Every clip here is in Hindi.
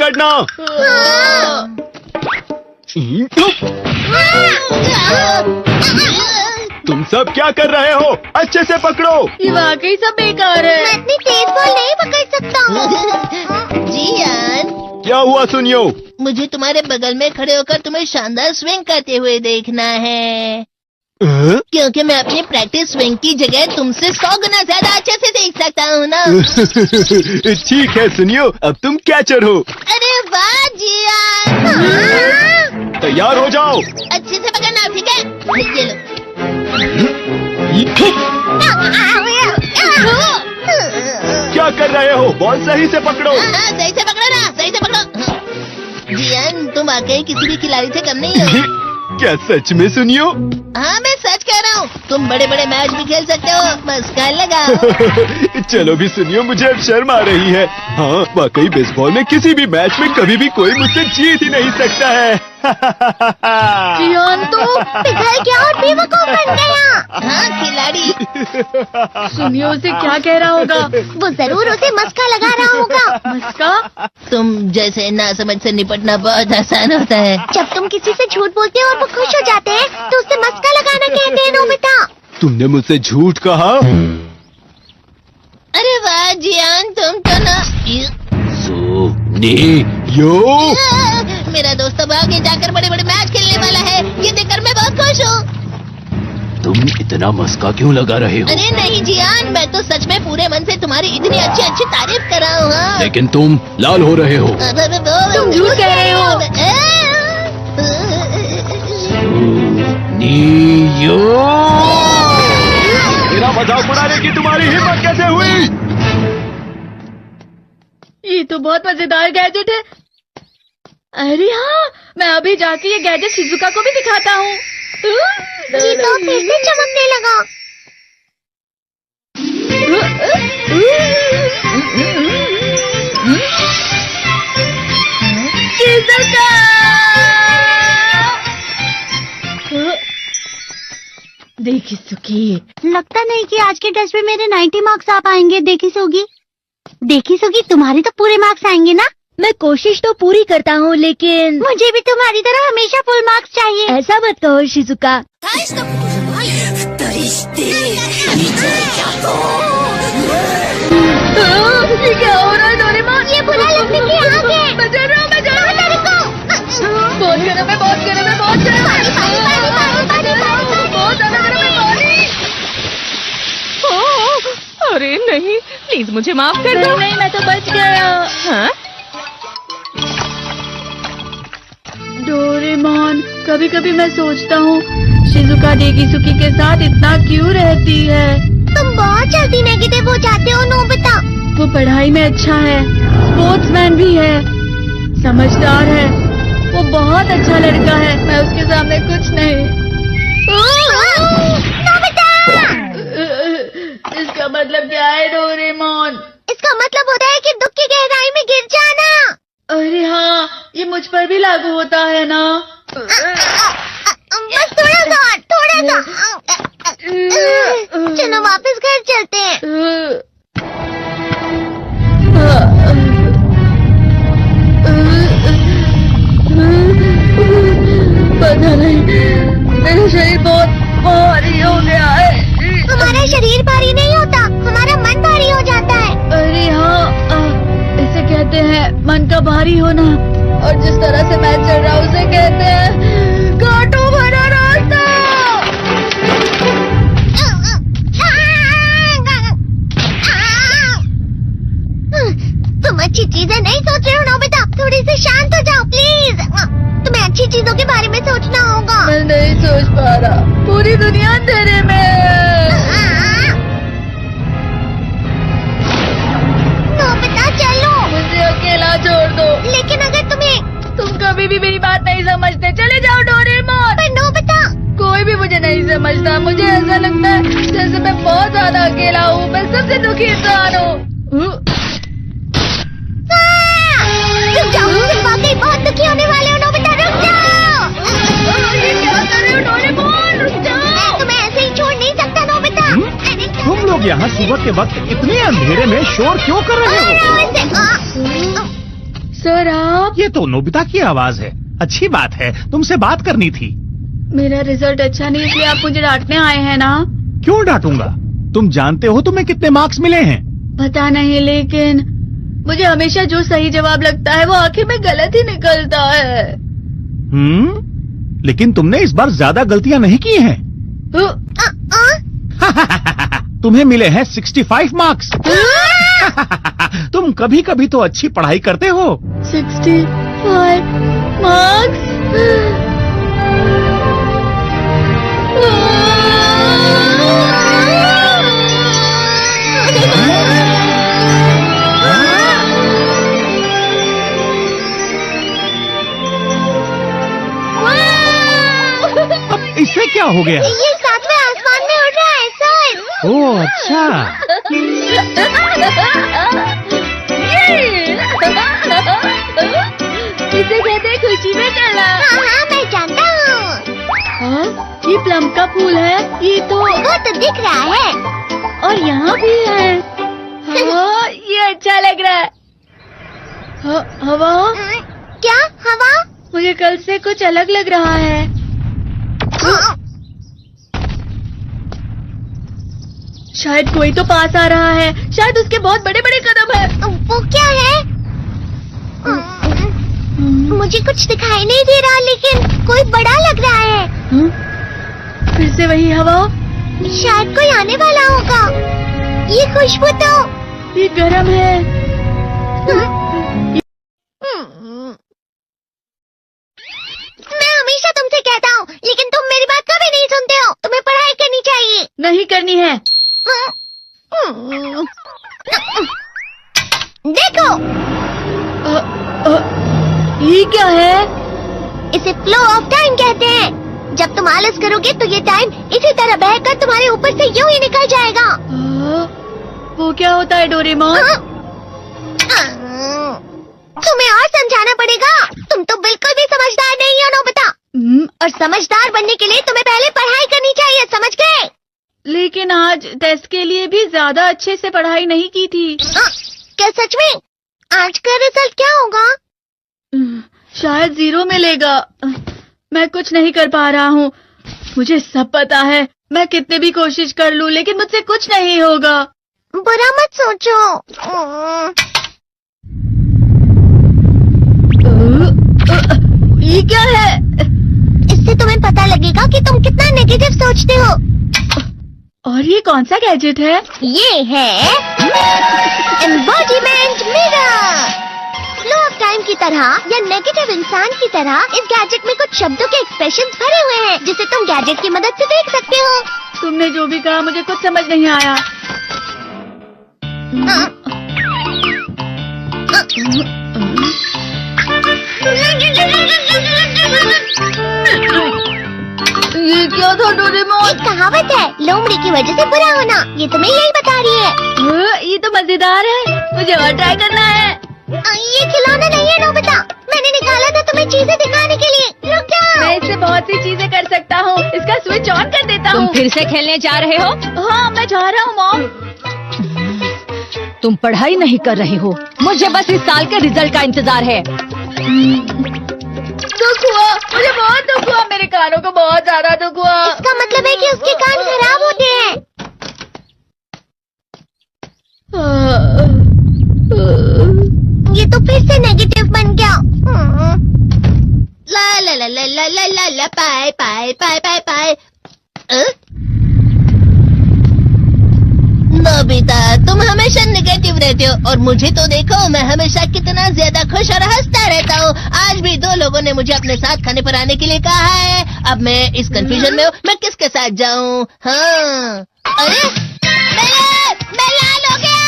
पकड़ना। तुम सब क्या कर रहे हो? अच्छे से पकड़ो। ये वाकई सब बेकार है। मैं इतनी तेज बॉल नहीं पकड़ सकता हूँ। जियान, क्या हुआ सुनियो? मुझे तुम्हारे बगल में खड़े होकर तुम्हें शानदार स्विंग करते हुए देखना है, क्योंकि मैं अपनी प्रैक्टिस स्विंग की जगह तुमसे 100 गुना ज्यादा अच्छे से देख सकता हूँ ना। ठीक है सुनियो, अब तुम कैचर हो। अरे वाह जियान। तैयार हो जाओ। अच्छे से पकड़ना, ठीक है? ये लो। क्या कर रहे हो? बॉल सही से पकड़ो। सही से पकड़ो ना, सही से पकड़ो। जियान, तुम वाकई किसी भी खिलाड़ी से कम नहीं हो। क्या सच में सुनियो? हाँ, मैं सच कह रहा हूँ। तुम बड़े बड़े मैच भी खेल सकते हो, मस्का लगाओ। चलो भी सुनियो, मुझे अब शर्म आ रही है। हाँ, वाकई बेसबॉल में किसी भी मैच में कभी भी कोई मुझसे जीत ही नहीं सकता है। जियान तो पिघल गया और बेवकूफ बन गया। हाँ, खिलाड़ी। सुनियो उसे क्या कह रहा होगा? वो जरूर उसे मस्का लगा रहा होगा। मस्का? तुम जैसे नासमझ से निपटना बहुत आसान होता है। जब तुम किसी से झूठ बोलते हो और वो खुश हो जाते हैं, तो उससे मस्का लगाना कहते हैं नोबिता। तुमने मुझसे झूठ कहा? अरे वाह जियान, तुम तो ना। यो मेरा दोस्त अब आगे जाकर बड़े बड़े मैच खेलने वाला है, ये देखकर मैं बहुत खुश हूँ। तुम इतना मस्का क्यों लगा रहे हो? अरे नहीं जियान, मैं तो सच में पूरे मन से तुम्हारी इतनी अच्छी अच्छी तारीफ कर रहा हूँ। हाँ। लेकिन तुम लाल हो रहे हो। तुम झूठ कह रहे हो। मेरा मजाक उड़ाने की तुम्हारी हिम्मत कैसे हुई? ये तो बहुत मजेदार गैजेट है। अरे हाँ, मैं अभी जाके ये गैजेट शिजुका को भी दिखाता हूँ। ये तो फिर से चमकने लगा। शिजुका! देखी सुकी, लगता नहीं कि आज के टेस्ट में मेरे 90 मार्क्स आ पाएंगे। देखी सोगी, तुम्हारे तो पूरे मार्क्स आएंगे ना? मैं कोशिश तो पूरी करता हूँ, लेकिन मुझे भी तुम्हारी तरह हमेशा फुल मार्क्स चाहिए। ऐसा मत कहो शिजुका। ये क्या हो रहा है डोरेमोन? ये बुरा लगने की आग है। मैं डर रहा हूँ। बहुत गर्म है, बहुत गर्म है, बहुत गर्म है। बहुत ज्यादा गर्म है पानी। अरे नहीं, प्लीज मुझे माफ कर दो। नहीं, मैं तो बच गया। हाँ? डोरेमोन, कभी कभी मैं सोचता हूँ शिजुका डेकिसुकी के साथ इतना क्यों रहती है। तुम बहुत जल्दी नेगेटिव हो जाते हो नोबिता। वो पढ़ाई में अच्छा है, स्पोर्ट्समैन भी है, समझदार है, वो बहुत अच्छा लड़का है। मैं उसके सामने कुछ नहीं। नोबिता! इसका मतलब क्या है डोरेमोन? इसका मतलब होता है कि दुख की गहराई में गिर जाना। अरे हाँ, ये मुझ पर भी लागू होता है ना। बस थोड़ा सा। चलो वापस घर चलते हैं। पता नहीं, मेरा शरीर बहुत भारी हो गया है। हमारा शरीर भारी नहीं होता, हमारा मन भारी हो जाता है। अरे हाँ, इसे कहते हैं मन का भारी होना। और जिस तरह से मैं चल रहा हूँ उसे कहते हैं कांटों भरा रास्ता। तुम अच्छी चीजें नहीं सोच रहे हो नोबिता, थोड़ी सी शांत हो जाओ प्लीज। तुम्हें अच्छी चीजों के बारे में सोचना होगा। मैं नहीं सोच पा रहा, पूरी दुनिया अंधेरे में है। नोबिता चलो। मुझे अकेला छोड़ दो। लेकिन अगर तुम कभी भी मेरी बात नहीं समझते, चले जाओ डोरेमोन। पर नोबिता, कोई भी मुझे नहीं समझता। मुझे ऐसा लगता है जैसे मैं बहुत ज्यादा अकेला हूँ, मैं सबसे दुखी इंसान हूँ। रुक जाओ, तुम वाकई बहुत दुखी होने वाले हो नोबिता, रुक जाओ। ये क्या कर रहे हो डोरेमोन? रुक जाओ। मैं तुम्हें ऐसे ही छोड़ नहीं सकता नोबिता। तुम लोग यहाँ सुबह के वक्त इतने अंधेरे में शोर क्यों कर रहे हो? सर आप? ये तो नोबिता की आवाज है। अच्छी बात है, तुमसे बात करनी थी। मेरा रिजल्ट अच्छा नहीं इसलिए आप मुझे डांटने आए हैं ना? क्यों डांटूंगा? तुम जानते हो तुम्हें कितने मार्क्स मिले हैं? पता नहीं, लेकिन मुझे हमेशा जो सही जवाब लगता है वो आखिर में गलत ही निकलता है। लेकिन तुमने इस बार ज्यादा गलतियां नहीं की हैं। तुम्हें मिले हैं 65 मार्क्स। तुम कभी कभी तो अच्छी पढ़ाई करते हो। 65 मार्क्स? इससे क्या हो गया? ये सातवें आसमान में उड़ रहा है सर। ओह अच्छा। इसे कहते हैं खुशी में चला। हाँ, मैं जानता हूँ। हाँ, ये प्लम का फूल है। ये तो वो तो दिख रहा है। और यहाँ भी है। हाँ, ये अच्छा लग रहा है। हवा? क्या हवा? मुझे कल से कुछ अलग लग रहा है। शायद कोई तो पास आ रहा है। शायद उसके बहुत बड़े बड़े कदम है। वो क्या है? मुझे कुछ दिखाई नहीं दे रहा, लेकिन कोई बड़ा लग रहा है। फिर से वही हवा। शायद कोई आने वाला होगा। ये खुशबू तो ये गरम है। मैं हमेशा तुमसे कहता हूँ, लेकिन तुम मेरी बात कभी नहीं सुनते हो। तुम्हें पढ़ाई करनी चाहिए। नहीं करनी है। देखो, ये क्या है? इसे फ्लो ऑफ टाइम कहते हैं। जब तुम आलस करोगे तो ये टाइम इसी तरह बहकर तुम्हारे ऊपर से यूं ही निकल जाएगा। वो क्या होता है डोरेमोन? तुम्हें और समझाना पड़ेगा। तुम तो बिल्कुल भी समझदार नहीं हो नोबिता। और समझदार बनने के लिए तुम्हें पहले पढ़ाई करनी चाहिए, समझ गए? लेकिन आज टेस्ट के लिए भी ज्यादा अच्छे से पढ़ाई नहीं की थी। क्या सच में? आज का रिजल्ट क्या होगा? शायद 0 मिलेगा। मैं कुछ नहीं कर पा रहा हूँ। मुझे सब पता है। मैं कितने भी कोशिश कर लूँ, लेकिन मुझसे कुछ नहीं होगा। बुरा मत सोचो। ये क्या है? इससे तुम्हें पता लगेगा कि तुम कितना नेगेटिव सोचते हो। और ये कौन सा गैजेट है? ये है embodiment mirror. Flow of time की तरह या नेगेटिव इंसान की तरह इस गैजेट में कुछ शब्दों के एक्सप्रेशंस भरे हुए हैं, जिसे तुम गैजेट की मदद से देख सकते हो। तुमने जो भी कहा मुझे कुछ समझ नहीं आया। ये क्या था डोरेमोन? एक कहावत है, लोमड़ी की वजह से बुरा होना। ये तुम्हें यही बता रही है। ये तो मजेदार है। मुझे और ट्राई करना है। ये खिलौना नहीं है नोबिता। मैंने निकाला था तुम्हें चीजें दिखाने के लिए। रुक जाओ। मैं इससे बहुत सी चीजें कर सकता हूँ। इसका स्विच ऑन कर देता हूँ। तुम फिर से खेलने जा रहे हो? हाँ, मैं जा रहा हूँ मॉम। तुम पढ़ाई नहीं कर रहे हो। मुझे बस इस साल के रिजल्ट का इंतजार है। दुख हुआ, मुझे बहुत दुख हुआ। मेरे कानों को बहुत ज्यादा दुख हुआ। इसका मतलब है कि उसके कान खराब होते हैं। ये तो फिर से नेगेटिव बन गया। ला ला ला ला ला ला ला ला पाए पाए पाए पाए पाए। नोबिता, तुम हमेशा नेगेटिव रहते हो, और मुझे तो देखो, मैं हमेशा कितना ज्यादा खुश और हंसता रहता हूँ। आज भी 2 लोगों ने मुझे अपने साथ खाने पर आने के लिए कहा है। अब मैं इस कंफ्यूजन में हूँ, मैं किसके साथ जाऊँ? हाँ, अरे मैं लाल हो गया।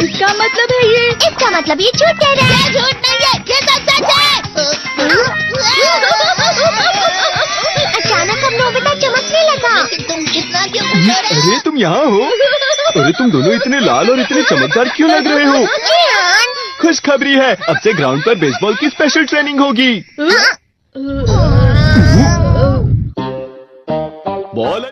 इसका मतलब है ये? इसका मतलब ये झूठ कह रहा है। झूठ नहीं है, ये सच है। अचानक अब नोबिता चमकने लगा। तुम कितना क्यों खुश हो रहे हो? अरे तुम यहाँ हो? अरे तुम दोनों इतने लाल और इतने चमकदार क्यों लग रहे हो? खुशखबरी है, अब से ग्राउंड पर बेसबॉल की स्पेशल ट्रेनिंग होगी। बॉल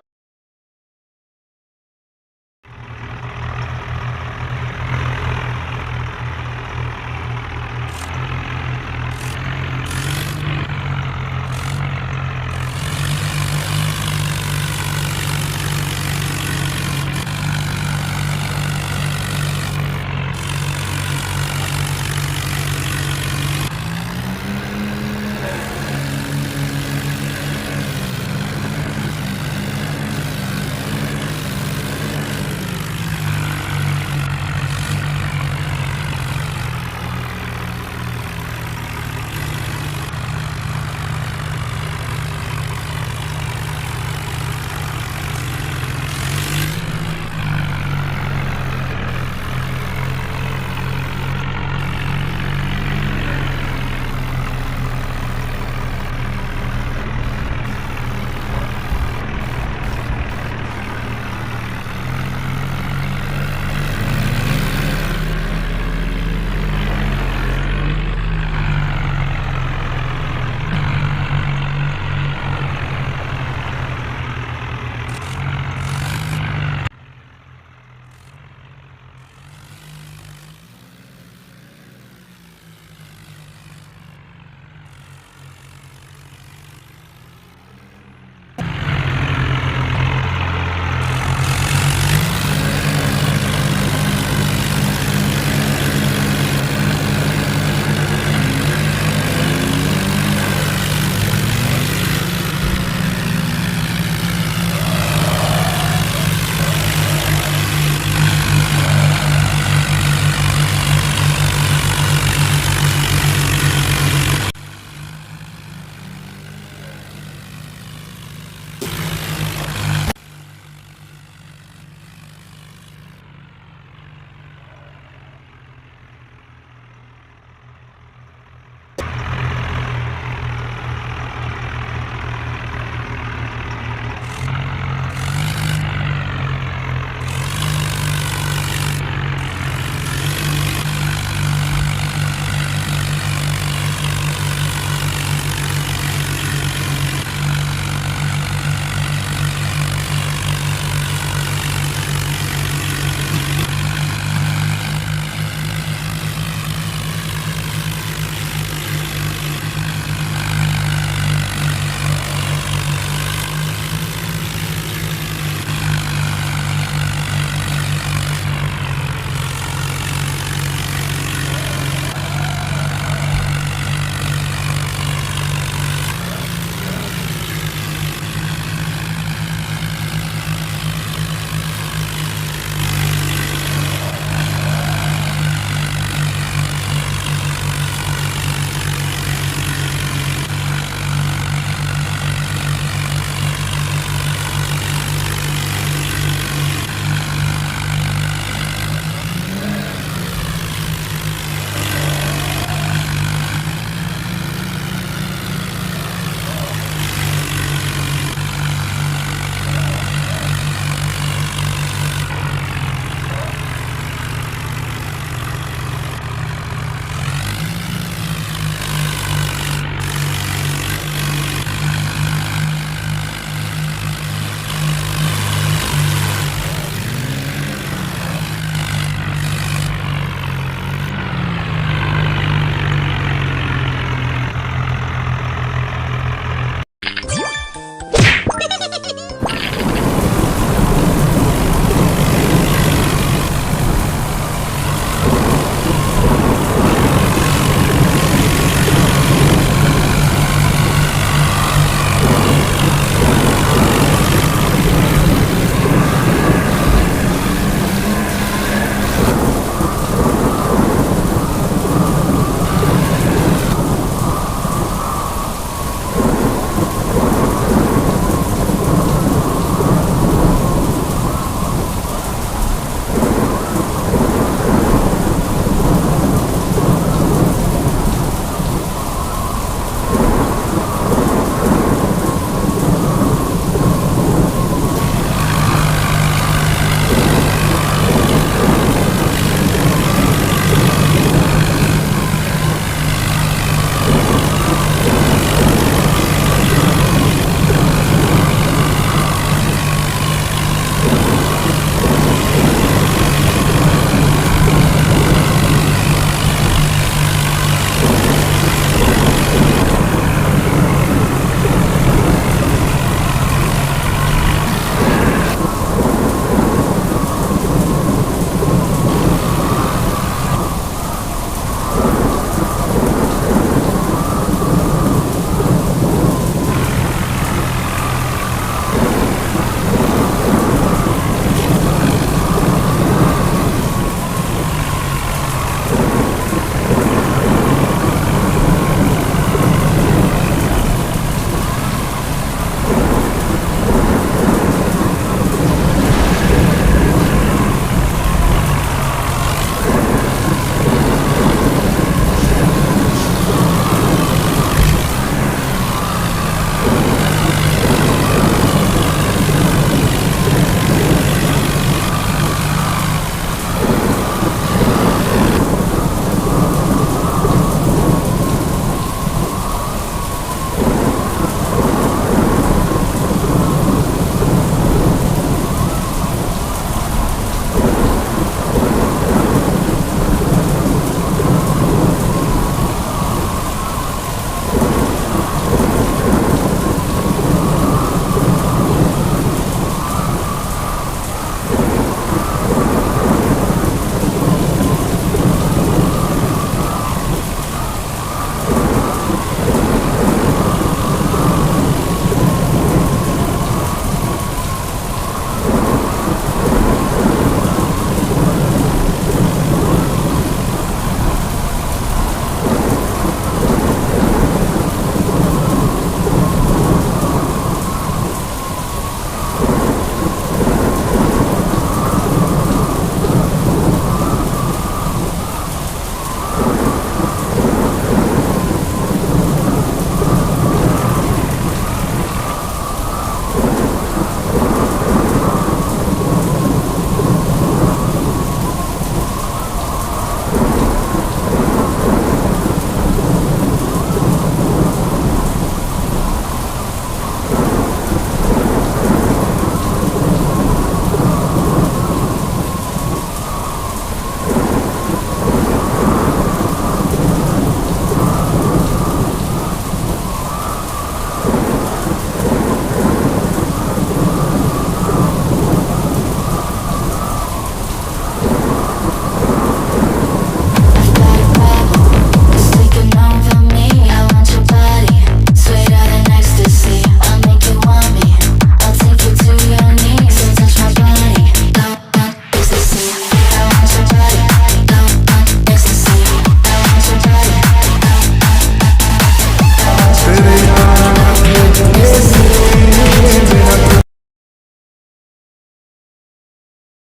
तेरे